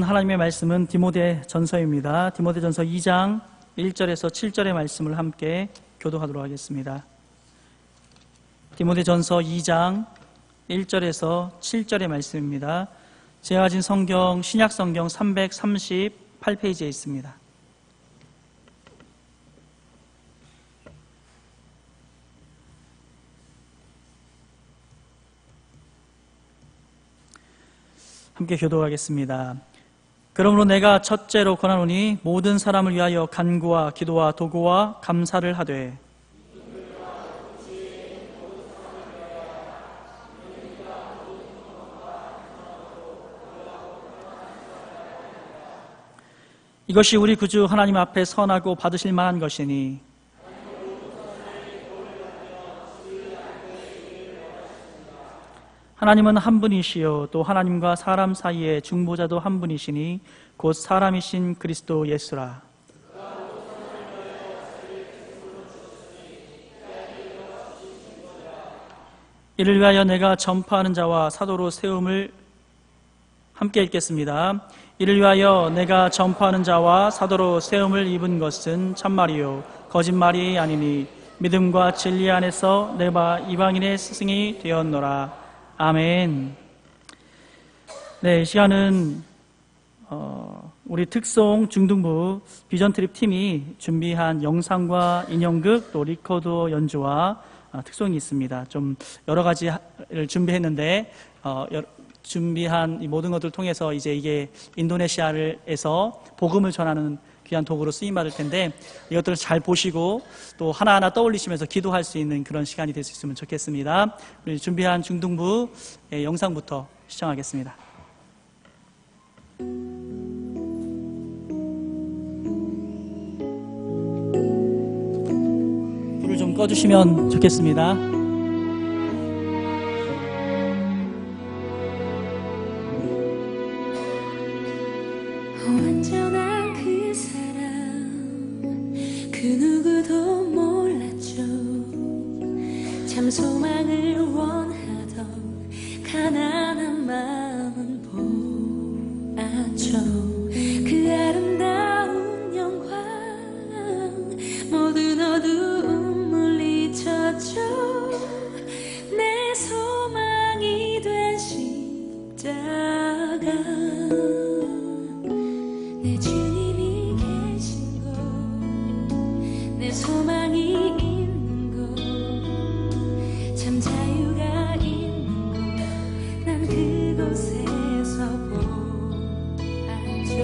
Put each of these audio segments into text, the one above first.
하나님의 말씀은 디모데전서입니다. 디모데전서 2장 1절에서 7절의 말씀을 함께 교독하도록 하겠습니다. 디모데전서 2장 1절에서 7절의 말씀입니다. 제가 가진 성경 신약성경 338페이지에 있습니다. 함께 교독하겠습니다. 그러므로 내가 첫째로 권하노니 모든 사람을 위하여 간구와 기도와 도구와 감사를 하되 이것이 우리 구주 하나님 앞에 선하고 받으실 만한 것이니 하나님은 한 분이시요 또 하나님과 사람 사이의 중보자도 한 분이시니 곧 사람이신 그리스도 예수라. 이를 위하여 내가 전파하는 자와 사도로 세움을 함께 읽겠습니다. 이를 위하여 내가 전파하는 자와 사도로 세움을 입은 것은 참말이요 거짓말이 아니니 믿음과 진리 안에서 내가 이방인의 스승이 되었노라. 아멘. 네, 이 시간은 우리 특송 중등부 비전트립 팀이 준비한 영상과 인형극 또 리코더 연주와 특송이 있습니다. 좀 여러 가지를 준비했는데 준비한 이 모든 것들을 통해서 이제 이게 인도네시아에서 복음을 전하는 귀한 도구로 쓰임받을 텐데 이것들을 잘 보시고 또 하나하나 떠올리시면서 기도할 수 있는 그런 시간이 될 수 있으면 좋겠습니다. 우리 준비한 중등부 영상부터 시청하겠습니다. 불을 좀 꺼주시면 좋겠습니다. 완전한 그 사랑 그 누구도 몰랐죠. 참 소망을 원하던 가난한 마음은 보았죠. 그 아름다운 영광 모든 어두움 물리쳤죠. 내 소망이 된 십자가 내 주님이 계신 곳 내 소망이 있는 곳 참 자유가 있는 곳 난 그곳에서 보았죠.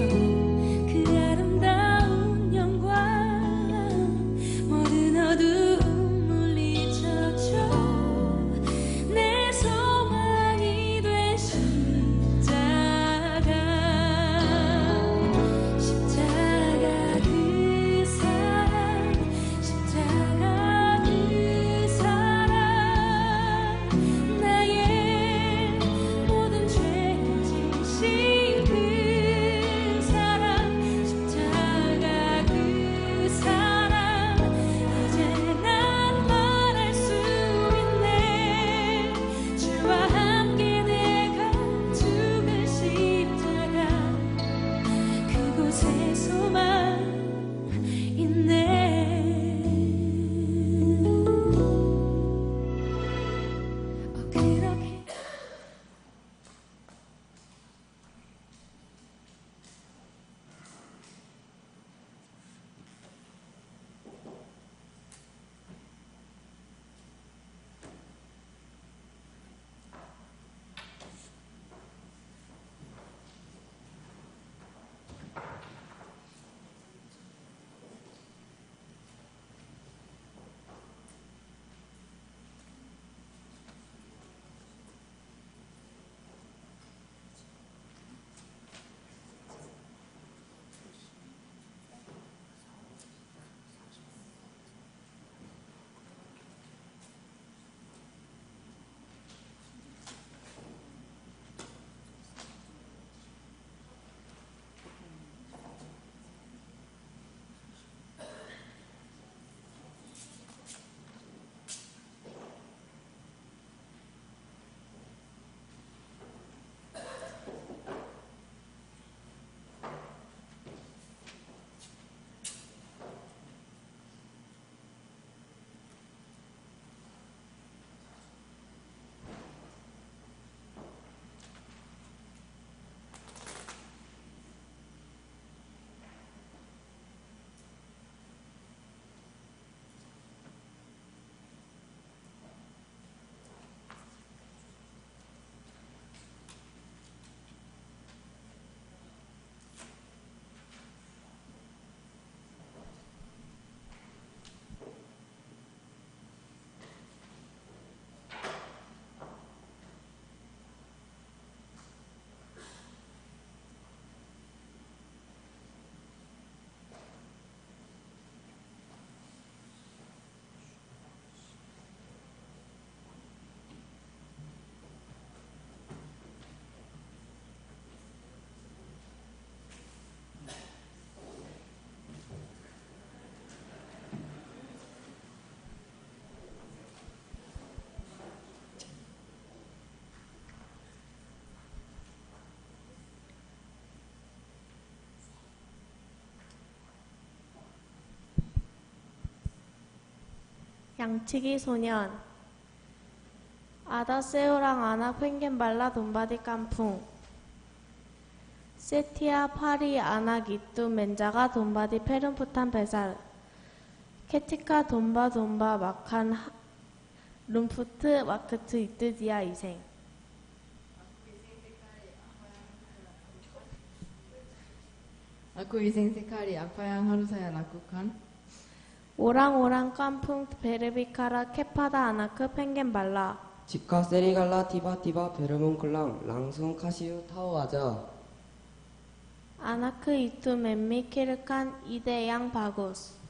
양치기 소년 아다세오랑 아나 펭귄 발라 돈바디 깐풍 세티아 파리 아나 기뚜 멘자가 돈바디 페름푸탄 베살 케티카 돈바 돈바 마칸 룸푸트 마크트 이뜨디아 이생 Aku iseng sekali apa yang harus saya lakukan? 오랑오랑 깐풍 베르비카라 케파다 아나크 펭귄 발라 집카 세리갈라 티바티바 베르문클랑 랑숭 카시우 타오아자 아나크 이뚜 멘미 키르칸 이대양 바고스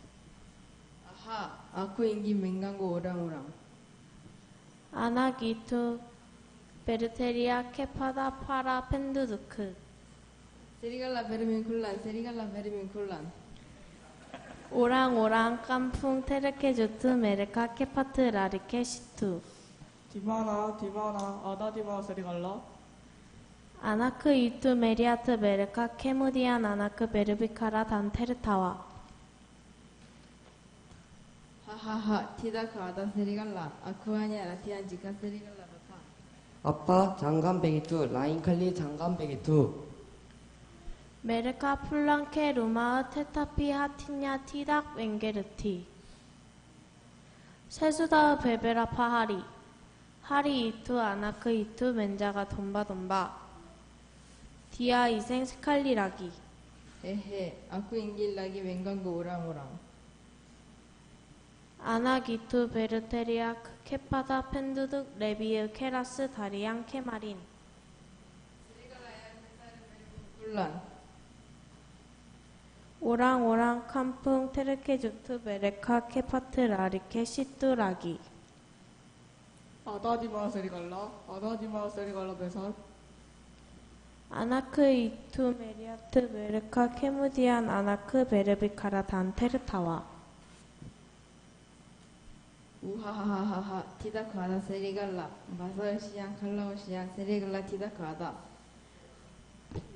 Aha, aku ingin mengganggu orang-orang. 아나 기뚜 베르테리아 케파다 파라 펜두두크 Serigala bermingkulan, serigala bermingkulan. 오랑오랑 깐풍 테르케주트 메르카 케파트 라리케 시투 디바나 디바나 아다 디바 세리갈라 아나크 이뚜 메리아트 메르카 케무디안 아나크 베르비카라 단테르타와 Hahaha, tidak ada serigala. Aku hanya latihan jika serigala datang. 아빠 장간베기투 라인칼리 장간베기투 메르카 플랑케 루마흐 테타피 하티냐 티닥 웬게르티 세수다흐 베베라 파하리 하리 이투 아나크 이투 멘자가 돈바 디아 이생 스칼리라기 Hehe, aku ingin lagi mengganggu orang-orang. 아나 기투 베르테리아 케파다 펜두둑 레비으 케라스 다리앙 케마린 Bulan. 오랑오랑 캄풍 테르케주트 메레카 케파트 라리케 시뚜라기 아다 디바 세리갈라 아다 디바 세리갈라 베살 아나크 이투 메리아트 메르카 케무디안 아나크 베르비카라 단테르타와 Uhahaha, tidak ada serigala. Basal siang, kalau siang, serigala tidak ada.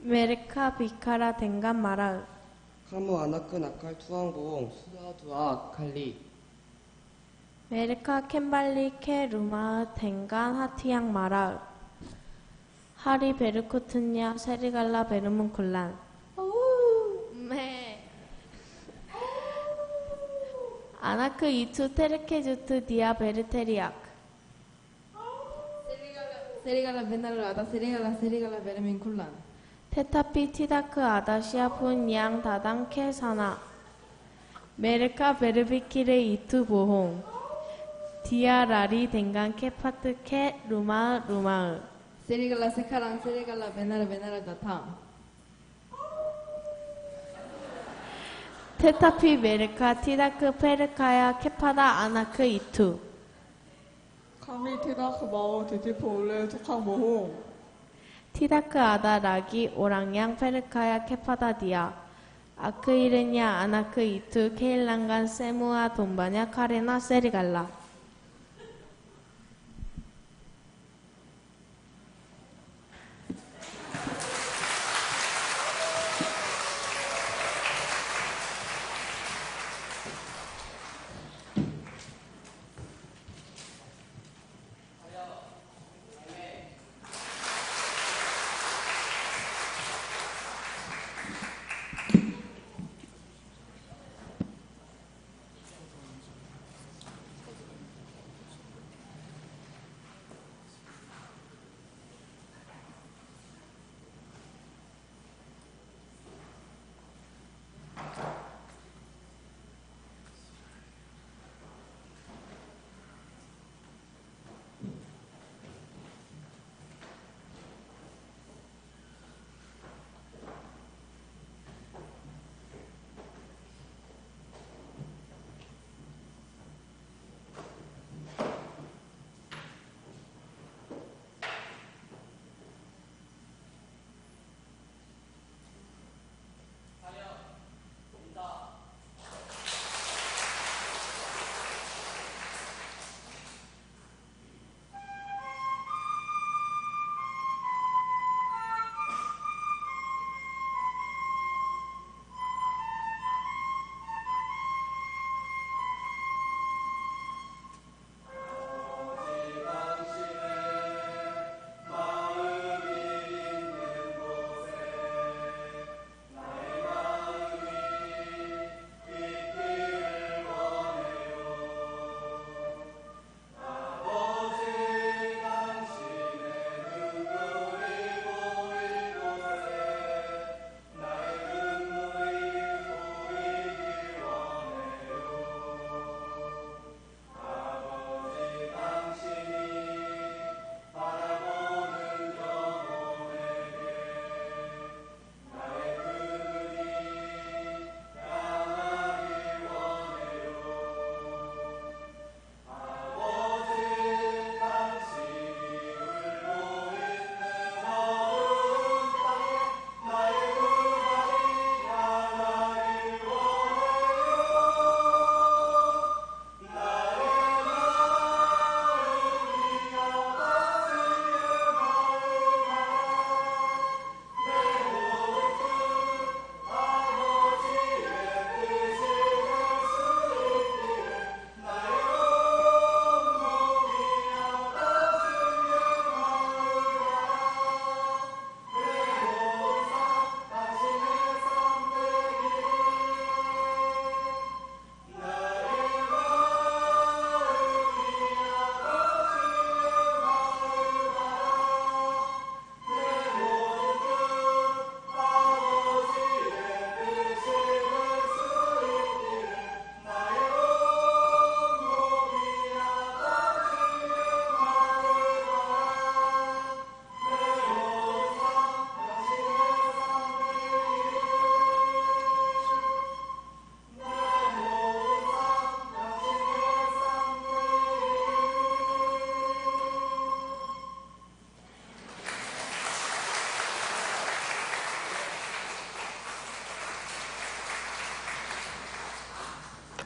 메르카 비카라 댕간 마라으 카무 아나크 나칼 투앙봉 수다두아 칼리 메르카 캔발리 케 루마흐 댕간 하티양 마라으 하리 베르코트냐 세리갈라 베르문쿨란 네 아나크 이투 테르케주트 디아 베르테리악 Serigala benar ada serigala bermingkulan. 테타피 티다크 아다시아 푼양 다당 케 사나 메르카 베르비키레 이투 보홍 디아 라리 댕간 케 파트 케 루마흐 Serigala sekarang, serigala benar-benar datang. 테타피 메르카 티다크 페르카야 케파다 아나크 이투 카미 티다크 마오 디티포 올레 툭항 모홍 티다크 아다 라기 오랑양 페르카야 케파다 디아 아크이르냐 아나크 이투 케일랑간 세무아 돈바냐 카레나 세리갈라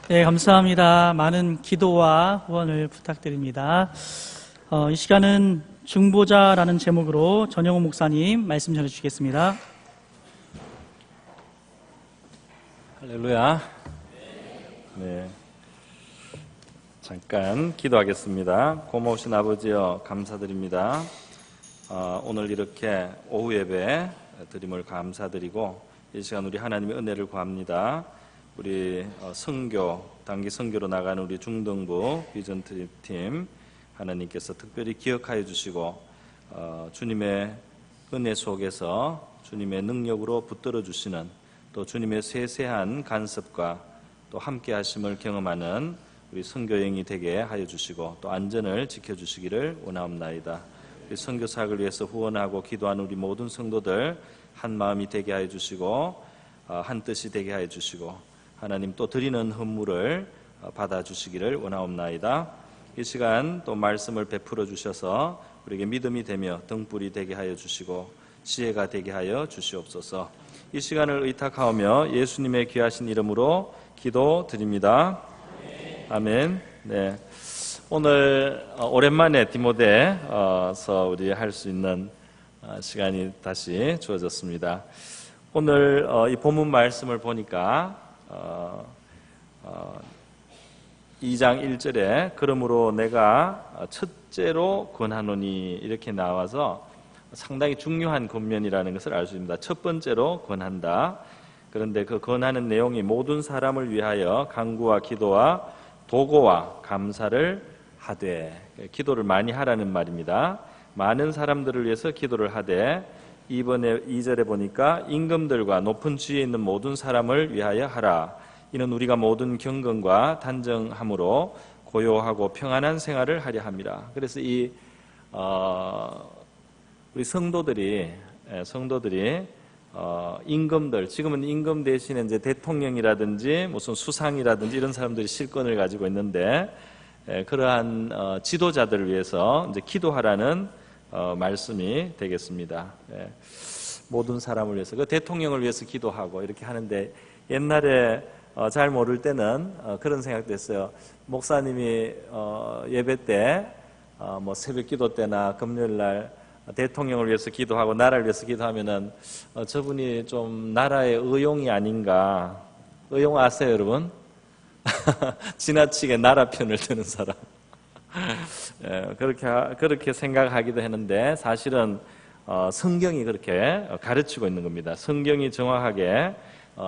네, 감사합니다. 많은 기도와 후원을 부탁드립니다. 이 시간은 중보자라는 제목으로 전영호 목사님 말씀 전해주시겠습니다. 할렐루야. 네. 잠깐 기도하겠습니다. 고마우신 아버지여 감사드립니다. 오늘 이렇게 오후 예배 드림을 감사드리고 이 시간 우리 하나님의 은혜를 구합니다. 우리 선교, 단기 선교로 나가는 우리 중등부 비전 트립팀 하나님께서 특별히 기억하여 주시고 주님의 은혜 속에서 주님의 능력으로 붙들어 주시는 또 주님의 세세한 간섭과 또 함께 하심을 경험하는 우리 선교여행이 되게 하여 주시고 또 안전을 지켜주시기를 원하옵나이다. 우리 선교 사역을 위해서 후원하고 기도하는 우리 모든 성도들 한 마음이 되게 하여 주시고 한 뜻이 되게 하여 주시고 하나님 또 드리는 헌물을 받아주시기를 원하옵나이다. 이 시간 또 말씀을 베풀어 주셔서 우리에게 믿음이 되며 등불이 되게 하여 주시고 지혜가 되게 하여 주시옵소서. 이 시간을 의탁하오며 예수님의 귀하신 이름으로 기도드립니다. 아멘. 네. 오늘 오랜만에 디모데서 우리 할 수 있는 시간이 다시 주어졌습니다. 오늘 이 본문 말씀을 보니까 2장 1절에 그러므로 내가 첫째로 권하노니 이렇게 나와서 상당히 중요한 권면이라는 것을 알 수 있습니다. 첫 번째로 권한다. 그런데 그 권하는 내용이 모든 사람을 위하여 간구와 기도와 도고와 감사를 하되, 기도를 많이 하라는 말입니다. 많은 사람들을 위해서 기도를 하되, 이번에 2절에 보니까 임금들과 높은 지위에 있는 모든 사람을 위하여 하라. 이는 우리가 모든 경건과 단정함으로 고요하고 평안한 생활을 하려 함이라. 그래서 우리 성도들이 임금들, 지금은 임금 대신에 이제 대통령이라든지 무슨 수상이라든지 이런 사람들이 실권을 가지고 있는데, 그러한 지도자들을 위해서 이제 기도하라는 말씀이 되겠습니다. 모든 사람을 위해서, 그 대통령을 위해서 기도하고 이렇게 하는데, 옛날에 잘 모를 때는 그런 생각도 했어요. 목사님이 예배 때 뭐 새벽 기도 때나 금요일 날 대통령을 위해서 기도하고 나라를 위해서 기도하면은 저분이 좀 나라의 의용이 아닌가. 의용 아세요, 여러분? 지나치게 나라 편을 드는 사람. 그렇게 생각하기도 했는데 사실은 성경이 그렇게 가르치고 있는 겁니다. 성경이 정확하게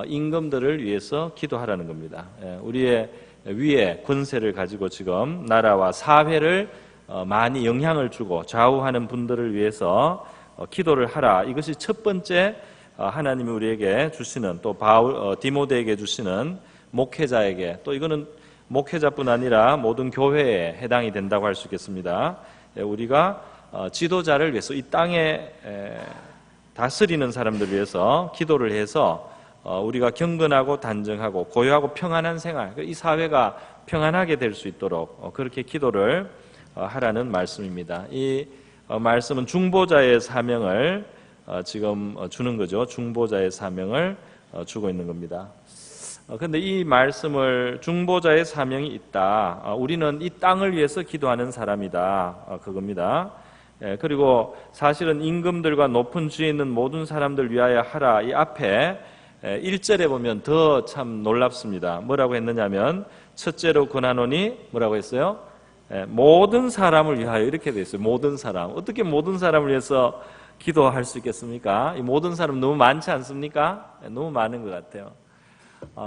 임금들을 위해서 기도하라는 겁니다. 우리의 위에 권세를 가지고 지금 나라와 사회를 많이 영향을 주고 좌우하는 분들을 위해서 기도를 하라. 이것이 첫 번째 하나님이 우리에게 주시는, 또 디모데에게 주시는 목회자에게, 또 이거는 목회자뿐 아니라 모든 교회에 해당이 된다고 할 수 있겠습니다. 우리가 지도자를 위해서, 이 땅에 다스리는 사람들을 위해서 기도를 해서 우리가 경건하고 단정하고 고요하고 평안한 생활, 이 사회가 평안하게 될 수 있도록 그렇게 기도를 하라는 말씀입니다. 이 말씀은 중보자의 사명을 지금 주는 거죠. 중보자의 사명을 주고 있는 겁니다. 그런데 이 말씀을 중보자의 사명이 있다. 우리는 이 땅을 위해서 기도하는 사람이다. 그겁니다. 그리고 사실은 임금들과 높은 지위에 있는 모든 사람들 위하여 하라. 이 앞에 1절에 보면 더 참 놀랍습니다. 뭐라고 했느냐면 첫째로 권하노니 뭐라고 했어요? 모든 사람을 위하여 이렇게 되어 있어요. 모든 사람. 어떻게 모든 사람을 위해서 기도할 수 있겠습니까? 이 모든 사람 너무 많지 않습니까? 너무 많은 것 같아요.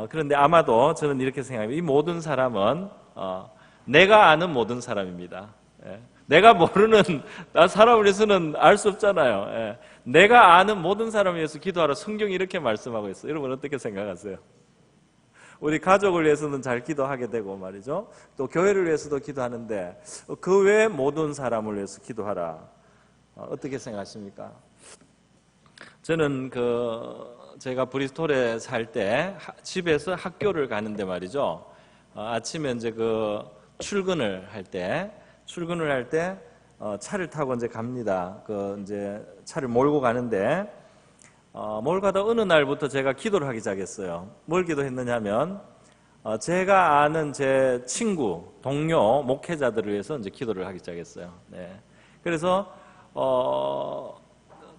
그런데 아마도 저는 이렇게 생각해요. 이 모든 사람은 내가 아는 모든 사람입니다. 내가 모르는 사람을 위해서는 알 수 없잖아요. 내가 아는 모든 사람을 위해서 기도하라. 성경이 이렇게 말씀하고 있어요. 여러분 어떻게 생각하세요? 우리 가족을 위해서는 잘 기도하게 되고 말이죠. 또 교회를 위해서도 기도하는데 그 외에 모든 사람을 위해서 기도하라. 어떻게 생각하십니까? 저는 제가 브리스톨에 살 때 집에서 학교를 가는데 말이죠. 아침에 이제 출근을 할 때 차를 타고 이제 갑니다. 이제 차를 몰고 가는데 몰고 가다 어느 날부터 제가 기도를 하기 시작했어요. 뭘 기도했느냐면 제가 아는 제 친구, 동료, 목회자들을 위해서 이제 기도를 하기 시작했어요. 네. 그래서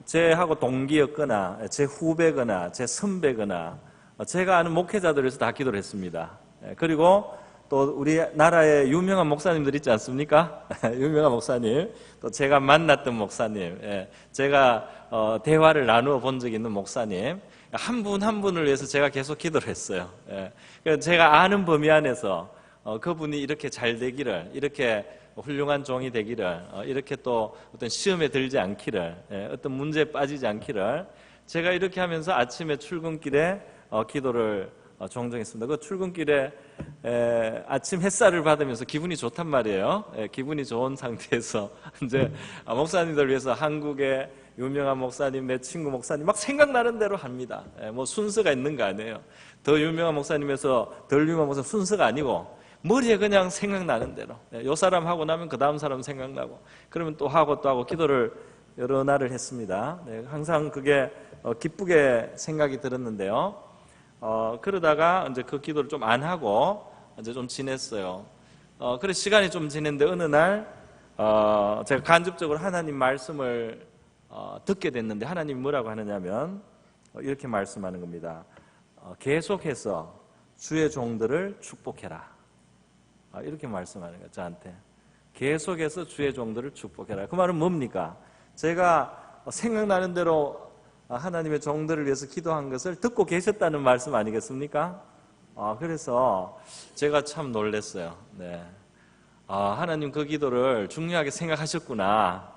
제하고 동기였거나 제 후배거나 제 선배거나 제가 아는 목회자들을 위해서 다 기도를 했습니다. 그리고 또 우리 나라의 유명한 목사님들 있지 않습니까? 유명한 목사님, 또 제가 만났던 목사님, 제가 대화를 나누어 본 적이 있는 목사님, 한 분 한 분을 위해서 제가 계속 기도를 했어요. 그래서 제가 아는 범위 안에서 그분이 이렇게 잘 되기를, 이렇게 훌륭한 종이 되기를, 이렇게 또 어떤 시험에 들지 않기를, 어떤 문제에 빠지지 않기를, 제가 이렇게 하면서 아침에 출근길에 기도를 종종 했습니다. 그 출근길에 아침 햇살을 받으면서 기분이 좋단 말이에요. 기분이 좋은 상태에서 이제 목사님들 위해서 한국의 유명한 목사님, 내 친구 목사님 막 생각나는 대로 합니다. 뭐 순서가 있는 거 아니에요. 더 유명한 목사님에서 덜 유명한 목사님 순서가 아니고 머리에 그냥 생각나는 대로, 요 사람 하고 나면 그 다음 사람 생각나고, 그러면 또 하고 또 하고 기도를 여러 날을 했습니다. 항상 그게 기쁘게 생각이 들었는데요. 그러다가 이제 그 기도를 좀 안 하고 이제 좀 지냈어요. 그래서 시간이 좀 지냈는데 어느 날 제가 간접적으로 하나님 말씀을 듣게 됐는데, 하나님이 뭐라고 하느냐면 이렇게 말씀하는 겁니다. 계속해서 주의 종들을 축복해라. 이렇게 말씀하는 거예요, 저한테. 계속해서 주의 종들을 축복해라. 그 말은 뭡니까? 제가 생각나는 대로 하나님의 종들을 위해서 기도한 것을 듣고 계셨다는 말씀 아니겠습니까? 그래서 제가 참 놀랐어요. 네. 하나님 그 기도를 중요하게 생각하셨구나.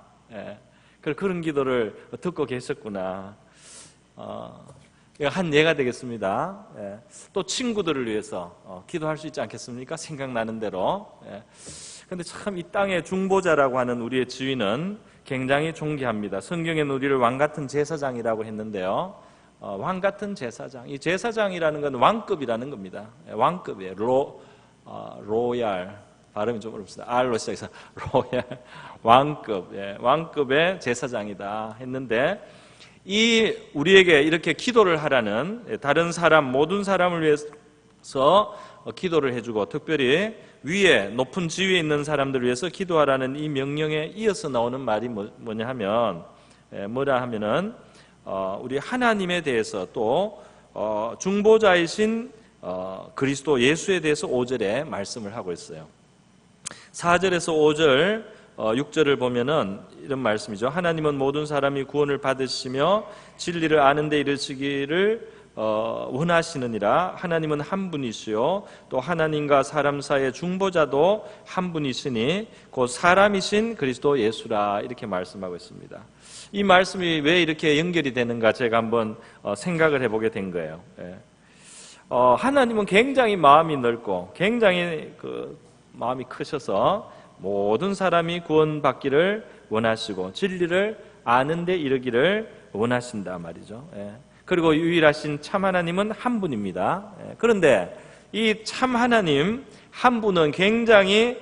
그런 기도를 듣고 계셨구나. 한 예가 되겠습니다. 또 친구들을 위해서 기도할 수 있지 않겠습니까? 생각나는 대로. 그런데 참 이 땅의 중보자라고 하는 우리의 지위는 굉장히 존귀합니다. 성경에는 우리를 왕같은 제사장이라고 했는데요. 왕같은 제사장. 이 제사장이라는 건 왕급이라는 겁니다. 왕급이에요. 로얄. 발음이 좀 어렵습니다. R로 시작해서 로얄. 왕급. 왕급의 제사장이다 했는데, 이 우리에게 이렇게 기도를 하라는, 다른 사람, 모든 사람을 위해서 기도를 해주고, 특별히 위에 높은 지위에 있는 사람들을 위해서 기도하라는 이 명령에 이어서 나오는 말이 뭐냐 하면, 뭐라 하면은 우리 하나님에 대해서, 또 중보자이신 그리스도 예수에 대해서 5절에 말씀을 하고 있어요. 4절에서 5절, 6절을 보면은 이런 말씀이죠. 하나님은 모든 사람이 구원을 받으시며 진리를 아는 데 이르시기를 원하시느니라. 하나님은 한 분이시요 또 하나님과 사람 사이의 중보자도 한 분이시니 곧 사람이신 그리스도 예수라. 이렇게 말씀하고 있습니다. 이 말씀이 왜 이렇게 연결이 되는가 제가 한번 생각을 해보게 된 거예요. 하나님은 굉장히 마음이 넓고 굉장히 마음이 크셔서 모든 사람이 구원받기를 원하시고 진리를 아는 데 이르기를 원하신다 말이죠. 그리고 유일하신 참 하나님은 한 분입니다. 그런데 이 참 하나님 한 분은 굉장히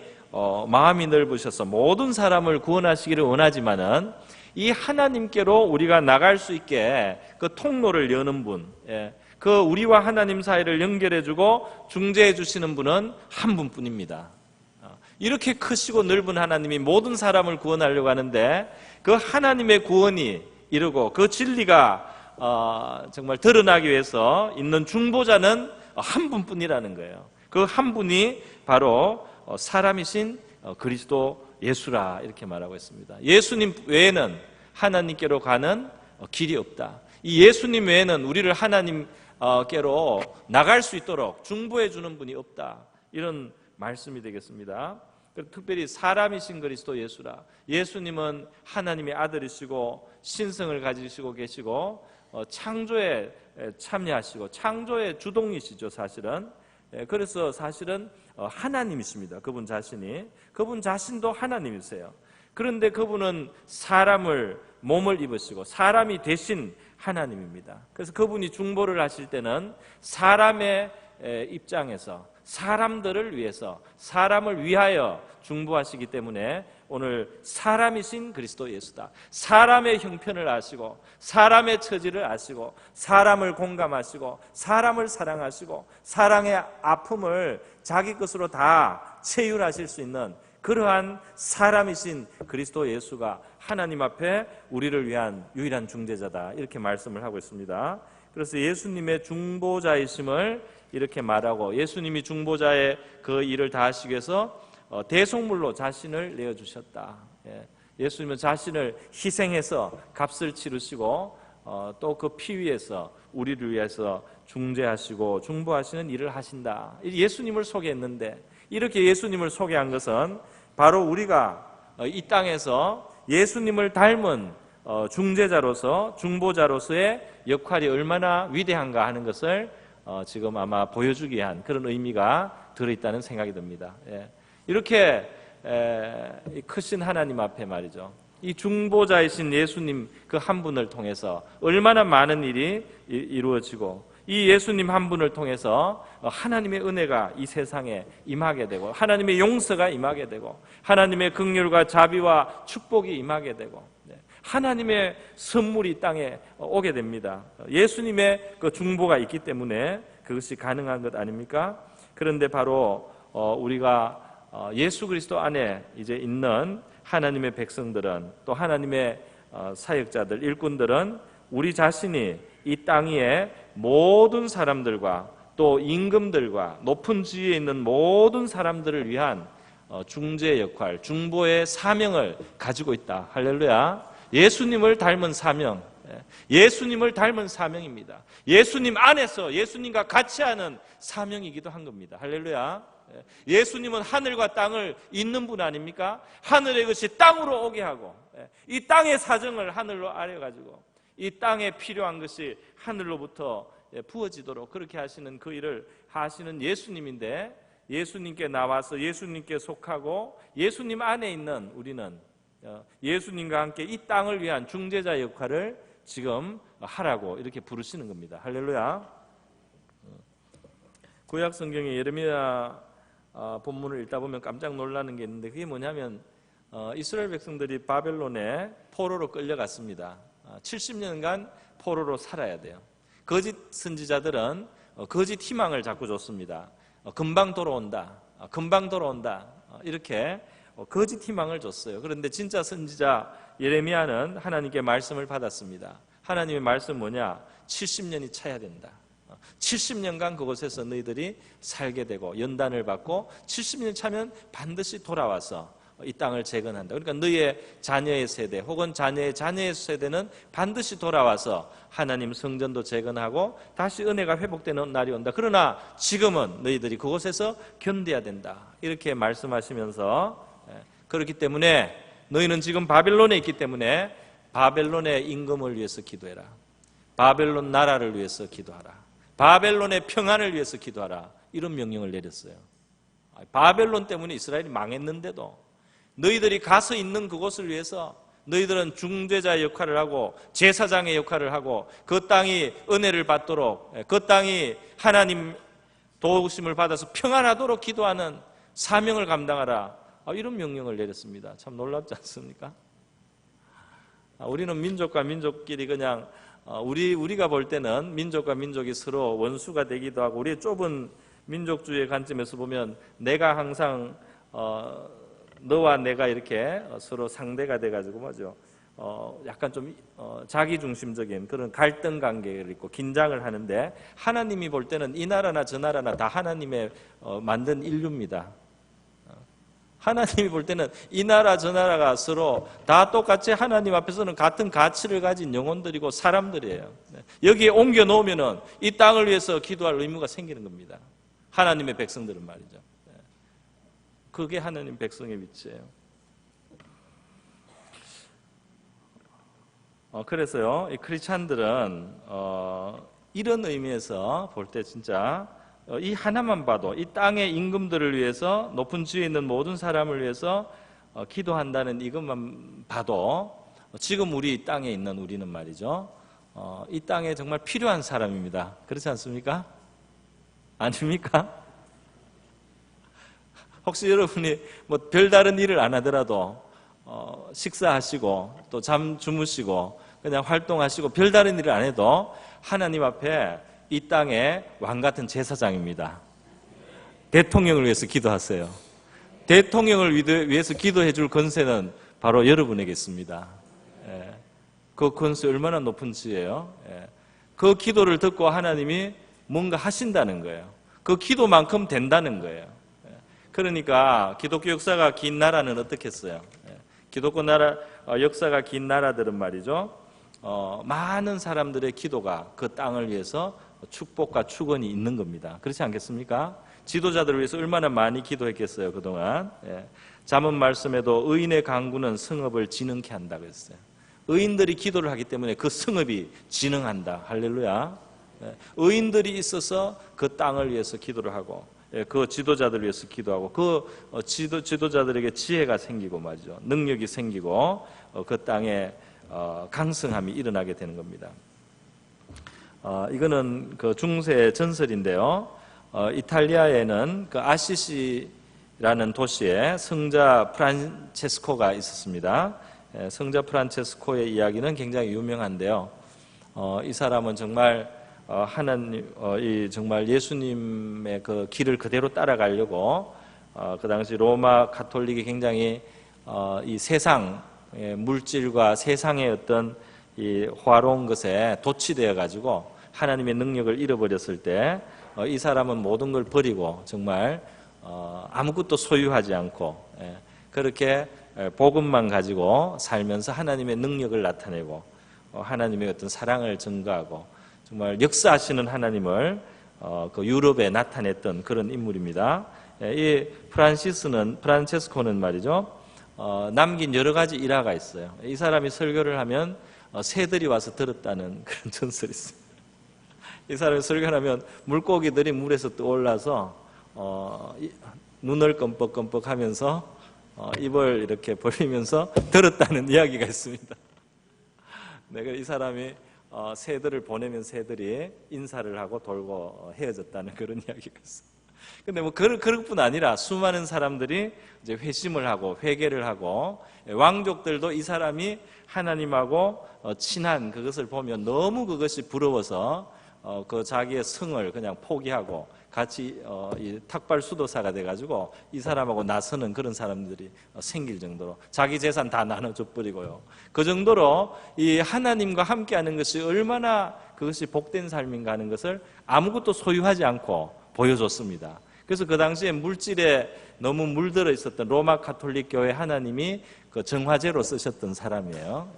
마음이 넓으셔서 모든 사람을 구원하시기를 원하지만은 이 하나님께로 우리가 나갈 수 있게 그 통로를 여는 분, 그 우리와 하나님 사이를 연결해주고 중재해주시는 분은 한 분뿐입니다. 이렇게 크시고 넓은 하나님이 모든 사람을 구원하려고 하는데, 그 하나님의 구원이 이루고 그 진리가 정말 드러나기 위해서 있는 중보자는 한 분뿐이라는 거예요. 그 한 분이 바로 사람이신 그리스도 예수라. 이렇게 말하고 있습니다. 예수님 외에는 하나님께로 가는 길이 없다. 이 예수님 외에는 우리를 하나님께로 나갈 수 있도록 중보해 주는 분이 없다. 이런 말씀이 되겠습니다. 특별히 사람이신 그리스도 예수라. 예수님은 하나님의 아들이시고 신성을 가지시고 계시고 창조에 참여하시고 창조의 주동이시죠, 사실은. 그래서 사실은 하나님이십니다. 그분 자신도 하나님이세요. 그런데 그분은 사람을 몸을 입으시고 사람이 되신 하나님입니다. 그래서 그분이 중보를 하실 때는 사람의 입장에서 사람들을 위해서, 사람을 위하여 중보하시기 때문에 오늘 사람이신 그리스도 예수다. 사람의 형편을 아시고 사람의 처지를 아시고 사람을 공감하시고 사람을 사랑하시고 사랑의 아픔을 자기 것으로 다 체휼하실 수 있는 그러한 사람이신 그리스도 예수가 하나님 앞에 우리를 위한 유일한 중재자다. 이렇게 말씀을 하고 있습니다. 그래서 예수님의 중보자이심을 이렇게 말하고 예수님이 중보자의 그 일을 다 하시기 위해서 대속물로 자신을 내어주셨다. 예수님은 자신을 희생해서 값을 치르시고 또 그 피 위에서 우리를 위해서 중재하시고 중보하시는 일을 하신다. 예수님을 소개했는데 이렇게 예수님을 소개한 것은 바로 우리가 이 땅에서 예수님을 닮은 중재자로서 중보자로서의 역할이 얼마나 위대한가 하는 것을 지금 아마 보여주기 위한 그런 의미가 들어있다는 생각이 듭니다. 이렇게 크신 하나님 앞에 말이죠, 이 중보자이신 예수님 그 한 분을 통해서 얼마나 많은 일이 이루어지고 이 예수님 한 분을 통해서 하나님의 은혜가 이 세상에 임하게 되고 하나님의 용서가 임하게 되고 하나님의 긍휼과 자비와 축복이 임하게 되고 하나님의 선물이 이 땅에 오게 됩니다. 예수님의 그 중보가 있기 때문에 그것이 가능한 것 아닙니까? 그런데 바로 우리가 예수 그리스도 안에 이제 있는 하나님의 백성들은 또 하나님의 사역자들, 일꾼들은 우리 자신이 이 땅 위에 모든 사람들과 또 임금들과 높은 지위에 있는 모든 사람들을 위한 중재 역할, 중보의 사명을 가지고 있다. 할렐루야. 예수님을 닮은 사명, 예수님을 닮은 사명입니다. 예수님 안에서 예수님과 같이 하는 사명이기도 한 겁니다. 할렐루야. 예수님은 하늘과 땅을 잇는 분 아닙니까? 하늘의 것이 땅으로 오게 하고 이 땅의 사정을 하늘로 아려가지고 이 땅에 필요한 것이 하늘로부터 부어지도록 그렇게 하시는 그 일을 하시는 예수님인데, 예수님께 나와서 예수님께 속하고 예수님 안에 있는 우리는 예수님과 함께 이 땅을 위한 중재자 역할을 지금 하라고 이렇게 부르시는 겁니다. 할렐루야. 구약 성경에 예레미야 본문을 읽다 보면 깜짝 놀라는 게 있는데, 그게 뭐냐면 이스라엘 백성들이 바벨론에 포로로 끌려갔습니다. 70년간 포로로 살아야 돼요. 거짓 선지자들은 거짓 희망을 자꾸 줬습니다. 금방 돌아온다, 금방 돌아온다, 이렇게 거짓 희망을 줬어요. 그런데 진짜 선지자 예레미야는 하나님께 말씀을 받았습니다. 하나님의 말씀 뭐냐? 70년이 차야 된다. 70년간 그곳에서 너희들이 살게 되고 연단을 받고 70년 차면 반드시 돌아와서 이 땅을 재건한다. 그러니까 너희의 자녀의 세대 혹은 자녀의 자녀의 세대는 반드시 돌아와서 하나님 성전도 재건하고 다시 은혜가 회복되는 날이 온다. 그러나 지금은 너희들이 그곳에서 견뎌야 된다. 이렇게 말씀하시면서, 그렇기 때문에 너희는 지금 바벨론에 있기 때문에 바벨론의 임금을 위해서 기도해라. 바벨론 나라를 위해서 기도하라. 바벨론의 평안을 위해서 기도하라. 이런 명령을 내렸어요. 바벨론 때문에 이스라엘이 망했는데도 너희들이 가서 있는 그곳을 위해서 너희들은 중재자 역할을 하고 제사장의 역할을 하고 그 땅이 은혜를 받도록, 그 땅이 하나님 도우심을 받아서 평안하도록 기도하는 사명을 감당하라. 이런 명령을 내렸습니다. 참 놀랍지 않습니까? 우리는 민족과 민족끼리 그냥 우리가 볼 때는 민족과 민족이 서로 원수가 되기도 하고, 우리의 좁은 민족주의의 관점에서 보면 내가 항상 너와 내가 이렇게 서로 상대가 돼가지고 뭐죠? 약간 좀 자기중심적인 그런 갈등 관계를 있고 긴장을 하는데, 하나님이 볼 때는 이 나라나 저 나라나 다 하나님의 만든 인류입니다. 하나님이 볼 때는 이 나라 저 나라가 서로 다 똑같이 하나님 앞에서는 같은 가치를 가진 영혼들이고 사람들이에요. 여기에 옮겨 놓으면은 이 땅을 위해서 기도할 의무가 생기는 겁니다. 하나님의 백성들은 말이죠. 그게 하나님 백성의 위치예요. 그래서요, 이 크리스찬들은 이런 의미에서 볼 때 진짜 이 하나만 봐도 이 땅의 임금들을 위해서, 높은 지위에 있는 모든 사람을 위해서 기도한다는 이것만 봐도 지금 우리 이 땅에 있는 우리는 말이죠, 이 땅에 정말 필요한 사람입니다. 그렇지 않습니까? 아닙니까? 혹시 여러분이 뭐 별다른 일을 안 하더라도 식사하시고 또 잠 주무시고 그냥 활동하시고 별다른 일을 안 해도 하나님 앞에 이 땅의 왕 같은 제사장입니다. 대통령을 위해서 기도하세요. 대통령을 위해서 기도해 줄 권세는 바로 여러분에게 있습니다. 그 권세 얼마나 높은지예요. 그 기도를 듣고 하나님이 뭔가 하신다는 거예요. 그 기도만큼 된다는 거예요. 그러니까 기독교 역사가 긴 나라는 어떻겠어요? 기독교 나라 역사가 긴 나라들은 말이죠. 많은 사람들의 기도가 그 땅을 위해서 축복과 축원이 있는 겁니다. 그렇지 않겠습니까? 지도자들을 위해서 얼마나 많이 기도했겠어요, 그동안. 잠언 말씀에도 의인의 강구는 성읍을 진흥케 한다고 했어요. 의인들이 기도를 하기 때문에 그 성읍이 진흥한다. 할렐루야. 의인들이 있어서 그 땅을 위해서 기도를 하고 그 지도자들을 위해서 기도하고 그 지도자들에게 지혜가 생기고 말이죠. 능력이 생기고 그 땅에 강성함이 일어나게 되는 겁니다. 이거는 그 중세 전설인데요. 이탈리아에는 그 아시시라는 도시에 성자 프란체스코가 있었습니다. 성자 프란체스코의 이야기는 굉장히 유명한데요. 이 사람은 정말 정말 예수님의 그 길을 그대로 따라가려고 그 당시 로마 가톨릭이 굉장히 이 세상 물질과 세상의 어떤 이 화로운 것에 도취되어 가지고 하나님의 능력을 잃어버렸을 때 이 사람은 모든 걸 버리고 정말 아무것도 소유하지 않고 그렇게 복음만 가지고 살면서 하나님의 능력을 나타내고 하나님의 어떤 사랑을 증거하고 정말 역사하시는 하나님을 그 유럽에 나타냈던 그런 인물입니다. 이 프란체스코는 말이죠. 남긴 여러 가지 일화가 있어요. 이 사람이 설교를 하면 새들이 와서 들었다는 그런 전설이 있어요. 이 사람이 설교를 하면 물고기들이 물에서 떠올라서 눈을 껌뻑껌뻑 하면서 입을 이렇게 벌리면서 들었다는 이야기가 있습니다. 이 사람이 새들을 보내면 새들이 인사를 하고 돌고 헤어졌다는 그런 이야기가 있어요. 근데 뭐 그것뿐 아니라 수많은 사람들이 이제 회심을 하고 회개를 하고 왕족들도 이 사람이 하나님하고 친한 그것을 보면 너무 그것이 부러워서 그 자기의 성을 그냥 포기하고 같이 이 탁발 수도사가 돼가지고 이 사람하고 나서는 그런 사람들이 생길 정도로 자기 재산 다 나눠줘 버리고요. 그 정도로 이 하나님과 함께하는 것이 얼마나 그것이 복된 삶인가 하는 것을 아무것도 소유하지 않고 보여줬습니다. 그래서 그 당시에 물질에 너무 물들어 있었던 로마 가톨릭 교회 하나님이 그 정화제로 쓰셨던 사람이에요.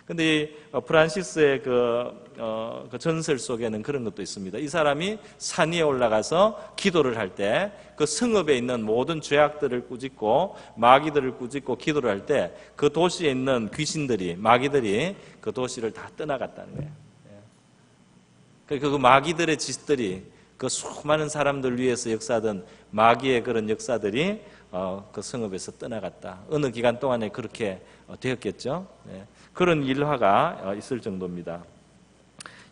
근데 이 프란시스의 그 전설 속에는 그런 것도 있습니다. 이 사람이 산 위에 올라가서 기도를 할 때 그 성읍에 있는 모든 죄악들을 꾸짖고 마귀들을 꾸짖고 기도를 할 때 그 도시에 있는 귀신들이 마귀들이 그 도시를 다 떠나갔다는 거예요. 그 마귀들의 짓들이 그 수많은 사람들 위해서 역사하던 마귀의 그런 역사들이 그 성읍에서 떠나갔다. 어느 기간 동안에 그렇게 되었겠죠. 그런 일화가 있을 정도입니다.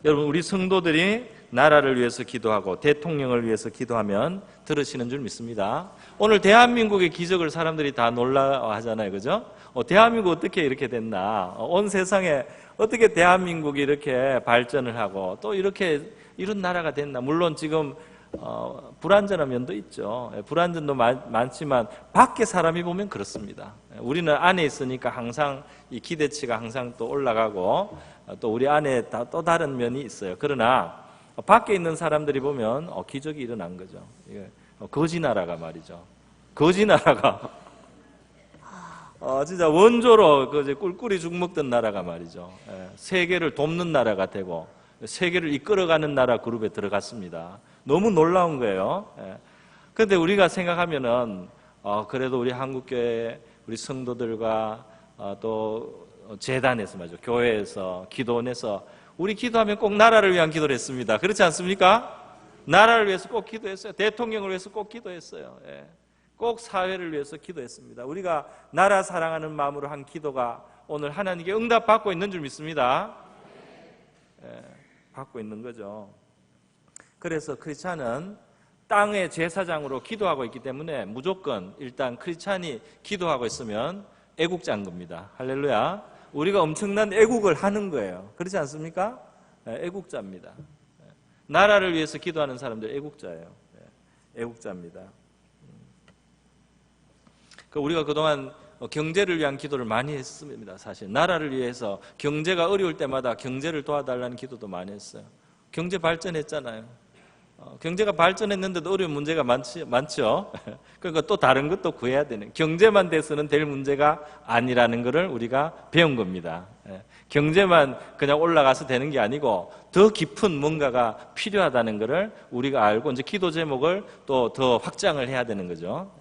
여러분, 우리 성도들이 나라를 위해서 기도하고 대통령을 위해서 기도하면 들으시는 줄 믿습니다. 오늘 대한민국의 기적을 사람들이 다 놀라워하잖아요. 그죠? 대한민국 어떻게 이렇게 됐나? 온 세상에 어떻게 대한민국이 이렇게 발전을 하고 또 이런 나라가 됐나? 물론 지금 불완전한 면도 있죠. 불완전도 많지만 밖에 사람이 보면 그렇습니다. 우리는 안에 있으니까 항상 이 기대치가 항상 또 올라가고 또 우리 안에 또 다른 면이 있어요. 그러나 밖에 있는 사람들이 보면 기적이 일어난 거죠. 거지 나라가 말이죠. 거지 나라가 진짜 원조로 꿀꿀이 죽 먹던 나라가 말이죠. 세계를 돕는 나라가 되고 세계를 이끌어가는 나라 그룹에 들어갔습니다. 너무 놀라운 거예요. 그런데 우리가 생각하면은 그래도 우리 한국교회 우리 성도들과 또 재단에서 말이죠, 교회에서 기도원에서 우리 기도하면 꼭 나라를 위한 기도를 했습니다. 그렇지 않습니까? 나라를 위해서 꼭 기도했어요. 대통령을 위해서 꼭 기도했어요. 꼭 사회를 위해서 기도했습니다. 우리가 나라 사랑하는 마음으로 한 기도가 오늘 하나님께 응답받고 있는 줄 믿습니다. 받고 있는 거죠. 그래서 크리스찬은 땅의 제사장으로 기도하고 있기 때문에 무조건 일단 크리스찬이 기도하고 있으면 애국자인 겁니다. 할렐루야. 우리가 엄청난 애국을 하는 거예요. 그렇지 않습니까? 애국자입니다. 나라를 위해서 기도하는 사람들 애국자예요. 애국자입니다. 우리가 그동안 경제를 위한 기도를 많이 했습니다. 사실 나라를 위해서 경제가 어려울 때마다 경제를 도와달라는 기도도 많이 했어요. 경제 발전했잖아요. 경제가 발전했는데도 어려운 문제가 많죠. 그러니까 또 다른 것도 구해야 되는, 경제만 돼서는 될 문제가 아니라는 것을 우리가 배운 겁니다. 경제만 그냥 올라가서 되는 게 아니고 더 깊은 뭔가가 필요하다는 것을 우리가 알고 이제 기도 제목을 또 더 확장을 해야 되는 거죠.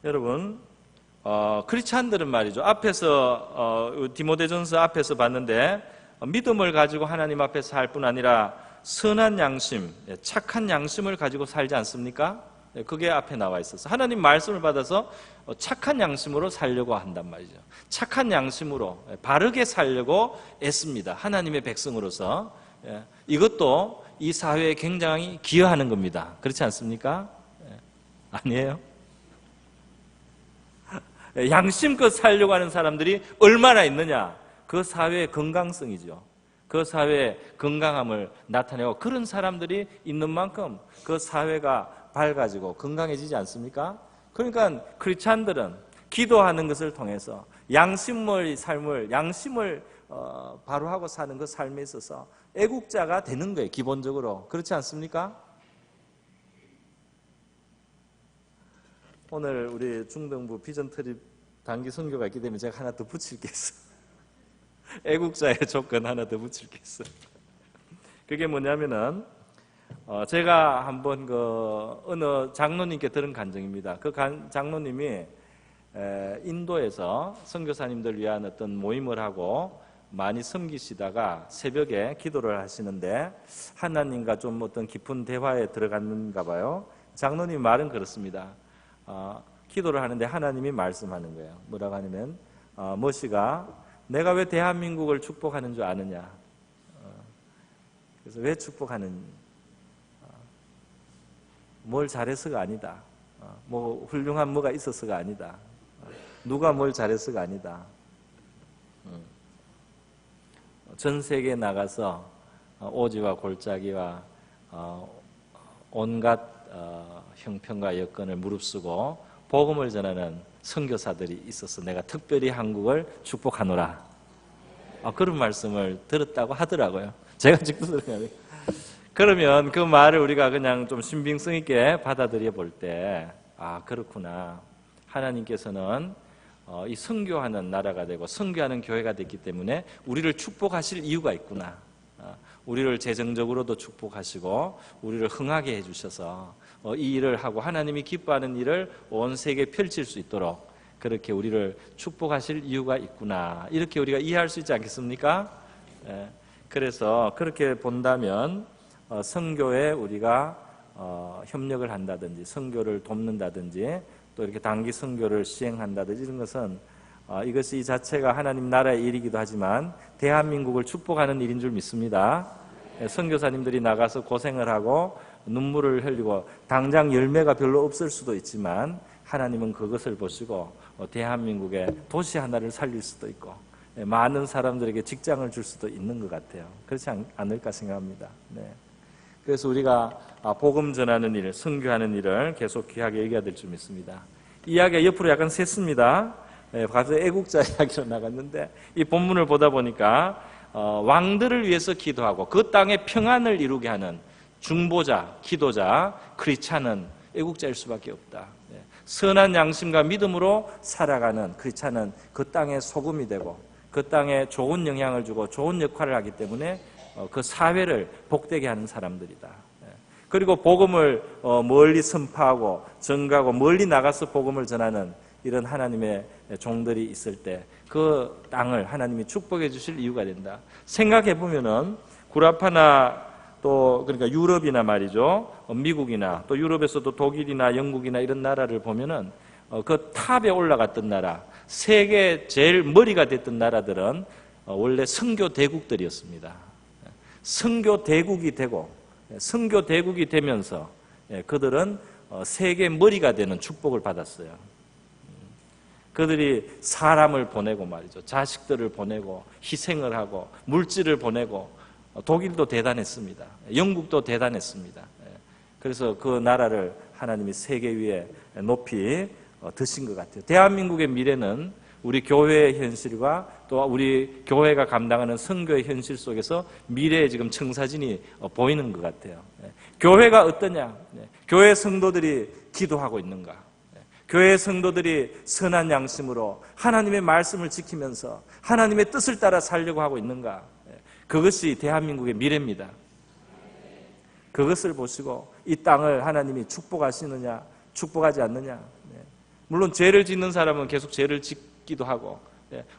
여러분, 크리스찬들은 말이죠. 앞에서 디모데전서 앞에서 봤는데 믿음을 가지고 하나님 앞에 살 뿐 아니라 선한 양심, 착한 양심을 가지고 살지 않습니까? 그게 앞에 나와 있어서 하나님 말씀을 받아서 착한 양심으로 살려고 한단 말이죠. 착한 양심으로 바르게 살려고 애씁니다. 하나님의 백성으로서. 이것도 이 사회에 굉장히 기여하는 겁니다. 그렇지 않습니까? 아니에요? 양심껏 살려고 하는 사람들이 얼마나 있느냐? 그 사회의 건강성이죠. 그 사회의 건강함을 나타내고 그런 사람들이 있는 만큼 그 사회가 밝아지고 건강해지지 않습니까? 그러니까 크리스찬들은 기도하는 것을 통해서 양심의 삶을, 양심을 바로 하고 사는 그 삶에 있어서 애국자가 되는 거예요. 기본적으로. 그렇지 않습니까? 오늘 우리 중등부 비전 트립 단기 선교가 있기 때문에 제가 하나 더 붙일 게 있어요. 애국자의 조건 하나 더 붙일 게 있어요. 그게 뭐냐면은 제가 한번 그 어느 장로님께 들은 간증입니다. 그 장로님이 인도에서 선교사님들 위한 어떤 모임을 하고 많이 섬기시다가 새벽에 기도를 하시는데 하나님과 좀 어떤 깊은 대화에 들어갔는가 봐요. 장로님 말은 그렇습니다. 기도를 하는데 하나님이 말씀하는 거예요. 뭐라고 하냐면 모시가 내가 왜 대한민국을 축복하는 줄 아느냐? 그래서 왜 축복하는? 뭘 잘해서가 아니다. 뭐 훌륭한 뭐가 있어서가 아니다. 누가 뭘 잘해서가 아니다. 전 세계에 나가서 오지와 골짜기와 온갖 형편과 여건을 무릅쓰고 복음을 전하는 선교사들이 있어서 내가 특별히 한국을 축복하노라. 그런 말씀을 들었다고 하더라고요. 제가 직접 들은 게 아니고. 그러면 그 말을 우리가 그냥 좀 신빙성 있게 받아들여 볼 때, 그렇구나. 하나님께서는 이 선교하는 나라가 되고 선교하는 교회가 됐기 때문에 우리를 축복하실 이유가 있구나. 우리를 재정적으로도 축복하시고 우리를 흥하게 해주셔서 이 일을 하고 하나님이 기뻐하는 일을 온 세계에 펼칠 수 있도록 그렇게 우리를 축복하실 이유가 있구나. 이렇게 우리가 이해할 수 있지 않겠습니까? 그래서 그렇게 본다면 선교에 우리가 협력을 한다든지 선교를 돕는다든지 또 이렇게 단기 선교를 시행한다든지 이런 것은 이것이 이 자체가 하나님 나라의 일이기도 하지만 대한민국을 축복하는 일인 줄 믿습니다. 선교사님들이 나가서 고생을 하고 눈물을 흘리고 당장 열매가 별로 없을 수도 있지만 하나님은 그것을 보시고 대한민국의 도시 하나를 살릴 수도 있고 많은 사람들에게 직장을 줄 수도 있는 것 같아요. 그렇지 않을까 생각합니다. 그래서 우리가 복음 전하는 일, 선교하는 일을 계속 귀하게 여겨야 될 줄 믿습니다. 이야기가 옆으로 약간 샜습니다. 갑자기 애국자 이야기로 나갔는데 이 본문을 보다 보니까 왕들을 위해서 기도하고 그 땅에 평안을 이루게 하는 중보자, 기도자, 크리스찬은 애국자일 수밖에 없다. 선한 양심과 믿음으로 살아가는 크리스찬은 그 땅의 소금이 되고 그 땅에 좋은 영향을 주고 좋은 역할을 하기 때문에 그 사회를 복되게 하는 사람들이다. 그리고 복음을 멀리 선포하고 전가하고 멀리 나가서 복음을 전하는 이런 하나님의 종들이 있을 때 그 땅을 하나님이 축복해 주실 이유가 된다. 생각해 보면은 구라파나 또 그러니까 유럽이나 말이죠. 미국이나 또 유럽에서도 독일이나 영국이나 이런 나라를 보면은 그 탑에 올라갔던 나라, 세계 제일 머리가 됐던 나라들은 원래 선교 대국들이었습니다. 선교 대국이 되고 선교 대국이 되면서 그들은 세계 머리가 되는 축복을 받았어요. 그들이 사람을 보내고 말이죠. 자식들을 보내고 희생을 하고 물질을 보내고 독일도 대단했습니다. 영국도 대단했습니다. 그래서 그 나라를 하나님이 세계 위에 높이 드신 것 같아요. 대한민국의 미래는 우리 교회의 현실과 또 우리 교회가 감당하는 선교의 현실 속에서 미래의 지금 청사진이 보이는 것 같아요. 교회가 어떠냐? 교회 성도들이 기도하고 있는가? 교회 성도들이 선한 양심으로 하나님의 말씀을 지키면서 하나님의 뜻을 따라 살려고 하고 있는가? 그것이 대한민국의 미래입니다. 그것을 보시고 이 땅을 하나님이 축복하시느냐, 축복하지 않느냐. 물론 죄를 짓는 사람은 계속 죄를 짓기도 하고,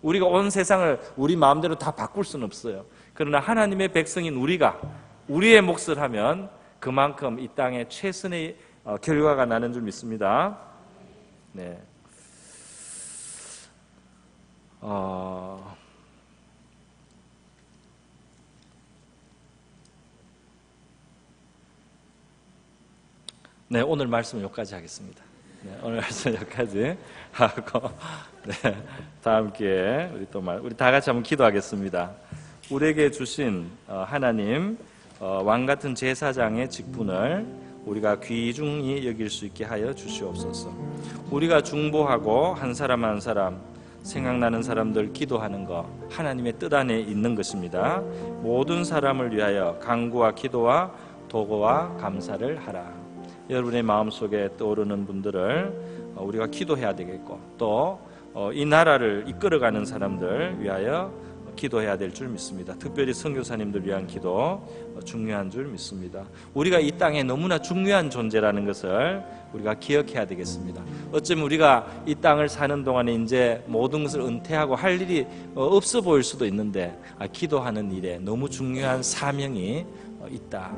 우리가 온 세상을 우리 마음대로 다 바꿀 수는 없어요. 그러나 하나님의 백성인 우리가 우리의 몫을 하면 그만큼 이 땅에 최선의 결과가 나는 줄 믿습니다. 네. 네, 오늘 말씀은 여기까지 하겠습니다. 네, 오늘 말씀 여기까지 하고, 네, 다음 기회에 우리 다 같이 한번 기도하겠습니다. 우리에게 주신 하나님 왕 같은 제사장의 직분을 우리가 귀중히 여길 수 있게 하여 주시옵소서. 우리가 중보하고 한 사람 한 사람 생각나는 사람들 기도하는 것 하나님의 뜻 안에 있는 것입니다. 모든 사람을 위하여 간구와 기도와 도구와 감사를 하라. 여러분의 마음속에 떠오르는 분들을 우리가 기도해야 되겠고 또 이 나라를 이끌어가는 사람들 위하여 기도해야 될 줄 믿습니다. 특별히 선교사님들 위한 기도 중요한 줄 믿습니다. 우리가 이 땅에 너무나 중요한 존재라는 것을 우리가 기억해야 되겠습니다. 어쩌면 우리가 이 땅을 사는 동안에 이제 모든 것을 은퇴하고 할 일이 없어 보일 수도 있는데 기도하는 일에 너무 중요한 사명이 있다.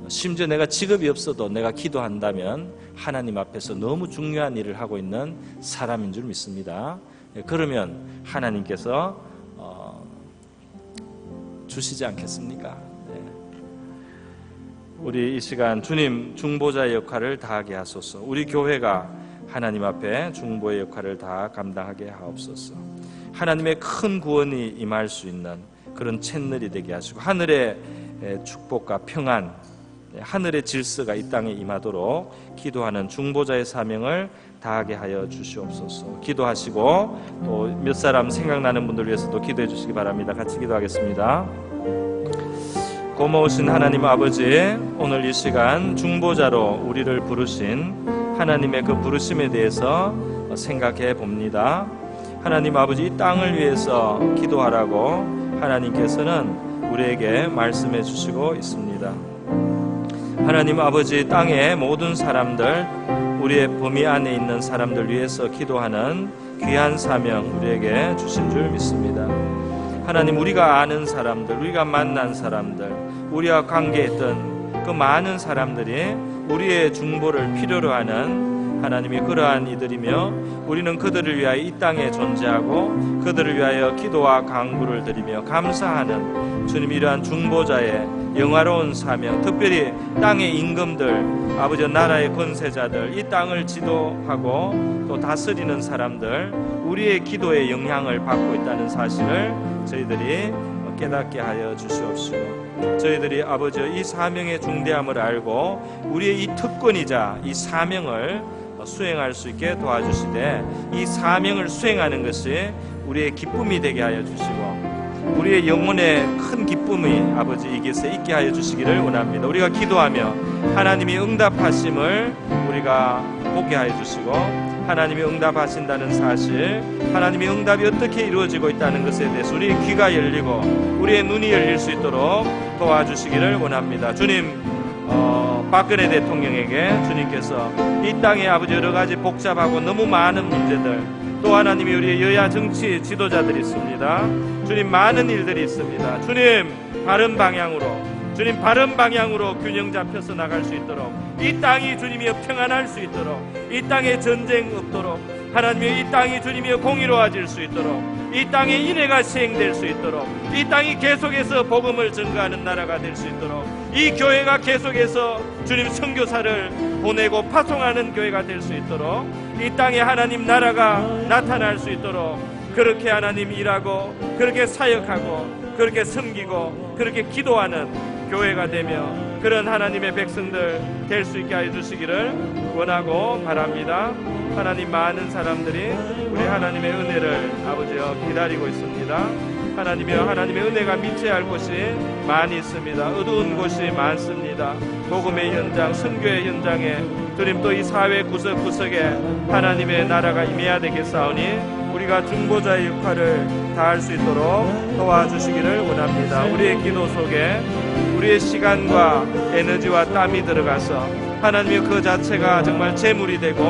심지어 내가 직업이 없어도 내가 기도한다면 하나님 앞에서 너무 중요한 일을 하고 있는 사람인 줄 믿습니다. 그러면 하나님께서 주시지 않겠습니까? 네. 우리 이 시간 주님 중보자의 역할을 다하게 하소서. 우리 교회가 하나님 앞에 중보의 역할을 다 감당하게 하옵소서. 하나님의 큰 구원이 임할 수 있는 그런 채널이 되게 하시고 하늘의 축복과 평안, 하늘의 질서가 이 땅에 임하도록 기도하는 중보자의 사명을 다하게 하여 주시옵소서. 기도하시고 또 몇 사람 생각나는 분들 위해서도 기도해 주시기 바랍니다. 같이 기도하겠습니다. 고마우신 하나님 아버지, 오늘 이 시간 중보자로 우리를 부르신 하나님의 그 부르심에 대해서 생각해 봅니다. 하나님 아버지, 이 땅을 위해서 기도하라고 하나님께서는 우리에게 말씀해 주시고 있습니다. 하나님 아버지, 땅의 모든 사람들, 우리의 범위 안에 있는 사람들 위해서 기도하는 귀한 사명 우리에게 주신 줄 믿습니다. 하나님, 우리가 아는 사람들, 우리가 만난 사람들, 우리와 관계했던 그 많은 사람들이 우리의 중보를 필요로 하는 하나님이 그러한 이들이며 우리는 그들을 위하여 이 땅에 존재하고 그들을 위하여 기도와 간구를 드리며 감사하는 주님, 이러한 중보자의 영화로운 사명, 특별히 땅의 임금들, 아버지 나라의 권세자들, 이 땅을 지도하고 또 다스리는 사람들, 우리의 기도에 영향을 받고 있다는 사실을 저희들이 깨닫게 하여 주시옵시고, 저희들이 아버지 이 사명의 중대함을 알고 우리의 이 특권이자 이 사명을 수행할 수 있게 도와주시되, 이 사명을 수행하는 것이 우리의 기쁨이 되게 하여 주시고 우리의 영혼의 큰 기쁨이 아버지 이 곁에 있게 하여 주시기를 원합니다. 우리가 기도하며 하나님이 응답하심을 우리가 보게 하여 주시고, 하나님이 응답하신다는 사실, 하나님이 응답이 어떻게 이루어지고 있다는 것에 대해서 우리의 귀가 열리고 우리의 눈이 열릴 수 있도록 도와주시기를 원합니다. 주님, 박근혜 대통령에게 주님께서 이 땅에 아버지 여러 가지 복잡하고 너무 많은 문제들, 또 하나님이 우리의 여야 정치 지도자들이 있습니다. 주님, 많은 일들이 있습니다. 주님, 바른 방향으로, 주님 바른 방향으로 균형 잡혀서 나갈 수 있도록, 이 땅이 주님이여 평안할 수 있도록, 이 땅에 전쟁 없도록, 하나님이여 이 땅이 주님이여 공의로워질 수 있도록, 이 땅에 인애가 시행될 수 있도록, 이 땅이 계속해서 복음을 증거하는 나라가 될 수 있도록, 이 교회가 계속해서 주님 선교사를 보내고 파송하는 교회가 될 수 있도록 이 땅에 하나님 나라가 나타날 수 있도록 그렇게 하나님 일하고 그렇게 사역하고 그렇게 섬기고 그렇게 기도하는 교회가 되며 그런 하나님의 백성들 될 수 있게 하여 주시기를 원하고 바랍니다. 하나님, 많은 사람들이 우리 하나님의 은혜를 아버지여 기다리고 있습니다. 하나님이여, 하나님의 은혜가 미쳐야 할 곳이 많이 있습니다. 어두운 곳이 많습니다. 복음의 현장, 선교의 현장에 주님 또 이 사회 구석구석에 하나님의 나라가 임해야 되겠사오니 우리가 중보자의 역할을 다할 수 있도록 도와주시기를 원합니다. 우리의 기도 속에 우리의 시간과 에너지와 땀이 들어가서 하나님의 그 자체가 정말 제물이 되고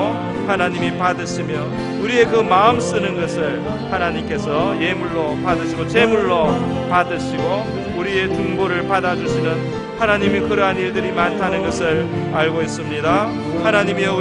하나님이 받으시며 우리의 그 마음 쓰는 것을 하나님께서 예물로 받으시고 제물로 받으시고 우리의 중보를 받아주시는 하나님이 그러한 일들이 많다는 것을 알고 있습니다. 하나님이여,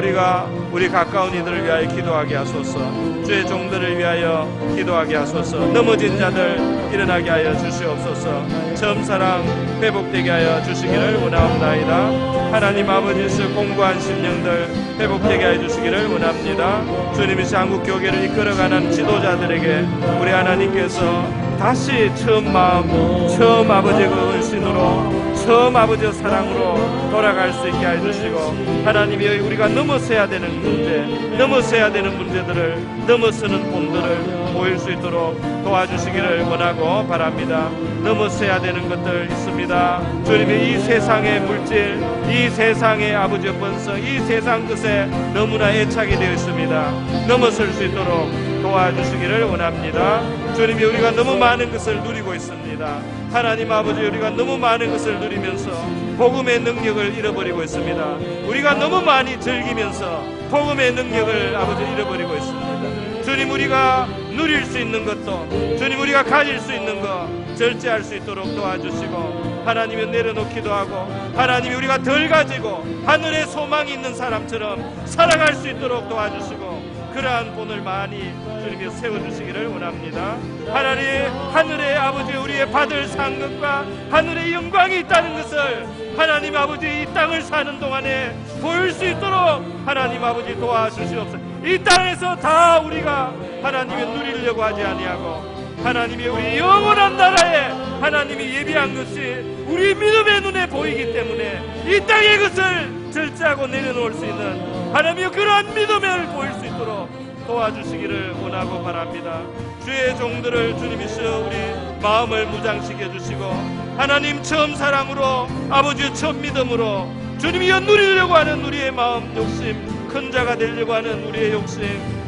우리 가까운 이들을 위하여 기도하게 하소서. 주의 종들을 위하여 기도하게 하소서. 넘어진 자들 일어나게 하여 주시옵소서. 처음사랑 회복되게 하여 주시기를 원하옵나이다. 하나님 아버지께서 공부한 심령들 회복되게 하여 주시기를 원합니다. 주님이 한국 교회를 이끌어가는 지도자들에게 우리 하나님께서 다시 처음 마음, 처음 아버지의 그 헌신으로, 처음 아버지의 사랑으로 돌아갈 수 있게 해주시고 하나님이 우리가 넘어서야 되는 문제, 넘어서야 되는 문제들을 넘어서는 본들을 보일 수 있도록 도와주시기를 원하고 바랍니다. 넘어서야 되는 것들 있습니다. 주님이 이 세상의 물질, 이 세상의 아버지의 번성, 이 세상 것에 너무나 애착이 되어 있습니다. 넘어설 수 있도록 도와주시기를 원합니다. 주님이 우리가 너무 많은 것을 누리고 있습니다. 하나님 아버지, 우리가 너무 많은 것을 누리면서 복음의 능력을 잃어버리고 있습니다. 우리가 너무 많이 즐기면서 복음의 능력을 아버지 잃어버리고 있습니다. 주님, 우리가 누릴 수 있는 것도, 주님 우리가 가질 수 있는 것 절제할 수 있도록 도와주시고 하나님이 내려놓기도 하고 하나님이 우리가 덜 가지고 하늘에 소망이 있는 사람처럼 살아갈 수 있도록 도와주시고 그러한 본을 많이 주님이 세워주시기를 원합니다. 하나님, 하늘의 아버지 우리의 받을 상급과 하늘의 영광이 있다는 것을 하나님 아버지 이 땅을 사는 동안에 보일 수 있도록 하나님 아버지 도와주시옵소서. 이 땅에서 다 우리가 하나님이 누리려고 하지 아니하고 하나님이 우리 영원한 나라에 하나님이 예비한 것이 우리 믿음의 눈에 보이기 때문에 이 땅의 것을 절제하고 내려놓을 수 있는 하나님의 그러한 믿음을 보일 수 있도록 도와주시기를 원하고 바랍니다. 주의 종들을 주님이시여 우리 마음을 무장시켜 주시고 하나님 처음 사랑으로 아버지의 처음 믿음으로 주님이여 누리려고 하는 우리의 마음 욕심, 큰 자가 되려고 하는 우리의 욕심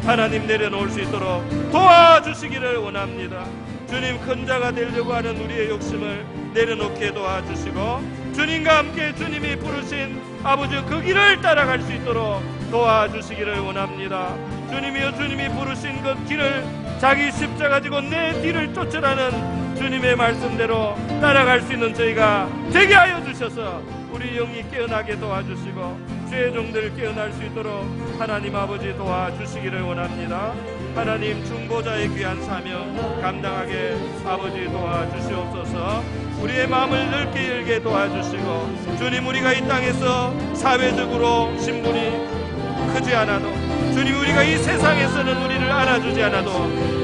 하나님 내려놓을 수 있도록 도와주시기를 원합니다. 주님, 큰 자가 되려고 하는 우리의 욕심을 내려놓게 도와주시고 주님과 함께 주님이 부르신 아버지 그 길을 따라갈 수 있도록 도와주시기를 원합니다. 주님이여, 주님이 부르신 그 길을 자기 십자가 지고 내 뒤를 쫓으라는 주님의 말씀대로 따라갈 수 있는 저희가 되게 하여 주셔서 우리 영이 깨어나게 도와주시고 주의 종들 깨어날 수 있도록 하나님 아버지 도와주시기를 원합니다. 하나님, 중보자의 귀한 사명 감당하게 아버지 도와주시옵소서. 우리의 마음을 넓게 열게 도와주시고 주님, 우리가 이 땅에서 사회적으로 신분이 크지 않아도 주님, 우리가 이 세상에서는 우리를 안아주지 않아도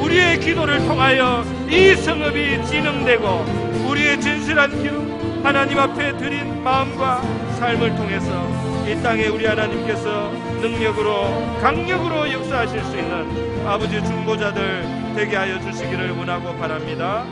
우리의 기도를 통하여 이 성읍이 진흥되고 우리의 진실한 기름 하나님 앞에 드린 마음과 삶을 통해서 이 땅에 우리 하나님께서 능력으로 강력으로 역사하실 수 있는 아버지 중보자들 되게 하여 주시기를 원하고 바랍니다.